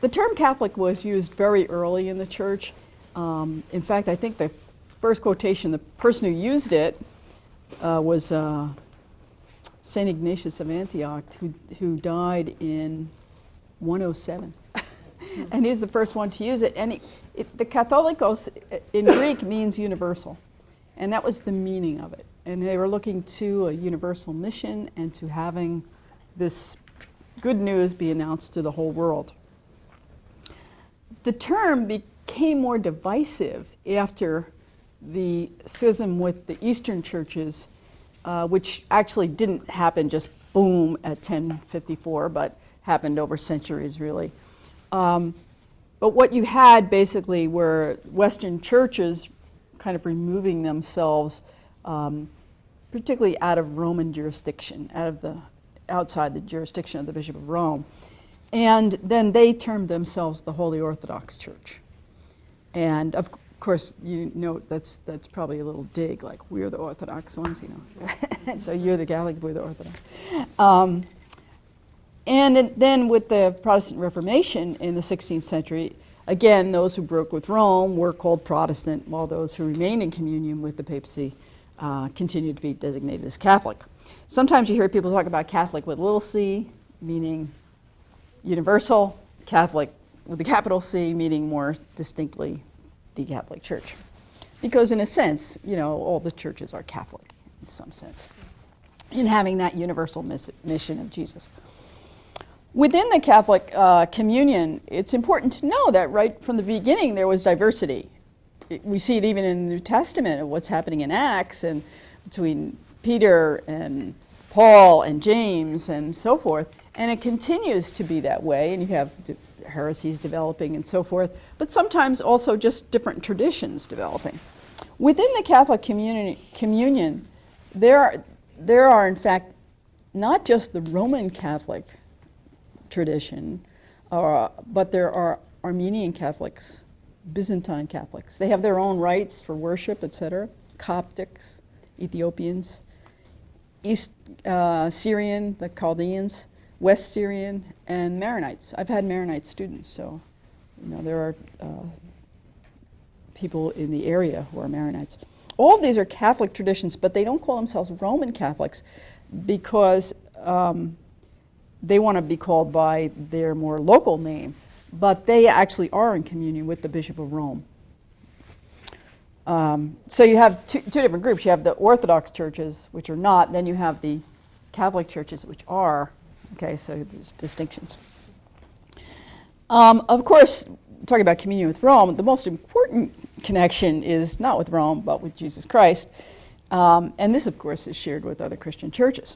The term Catholic was used very early in the church. In fact, I think the first quotation, the person who used it was St. Ignatius of Antioch, who died in 107. And he's the first one to use it. And the Catholicos in Greek means universal. And that was the meaning of it. And they were looking to a universal mission and to having this good news be announced to the whole world. The term became more divisive after the schism with the Eastern churches, which actually didn't happen just boom at 1054, but happened over centuries, really. But what you had basically were Western churches kind of removing themselves, particularly out of Roman jurisdiction, outside the jurisdiction of the Bishop of Rome. And then they termed themselves the Holy Orthodox Church. And of course, you know, that's probably a little dig, like we're the Orthodox ones, you know. And so you're the Catholic, we're the Orthodox. And then with the Protestant Reformation in the 16th century, again, those who broke with Rome were called Protestant, while those who remained in communion with the papacy continued to be designated as Catholic. Sometimes you hear people talk about Catholic with little c, meaning universal, Catholic with a capital C, meaning more distinctly the Catholic Church. Because in a sense, you know, all the churches are Catholic in some sense, in having that universal mission of Jesus. Within the Catholic communion, it's important to know that right from the beginning there was diversity. We see it even in the New Testament of what's happening in Acts and between Peter and Paul and James and so forth. And it continues to be that way, and you have heresies developing and so forth, but sometimes also just different traditions developing. Within the Catholic communion, there are in fact not just the Roman Catholic tradition, but there are Armenian Catholics, Byzantine Catholics. They have their own rites for worship, etc. Coptics, Ethiopians, East Syrian, the Chaldeans, West Syrian, and Maronites. I've had Maronite students, so you know there are people in the area who are Maronites. All of these are Catholic traditions, but they don't call themselves Roman Catholics because they want to be called by their more local name, but they actually are in communion with the Bishop of Rome. So you have two different groups. You have the Orthodox churches, which are not, then you have the Catholic churches, which are. Okay, so there's distinctions. Of course, talking about communion with Rome, the most important connection is not with Rome, but with Jesus Christ. And this, of course, is shared with other Christian churches.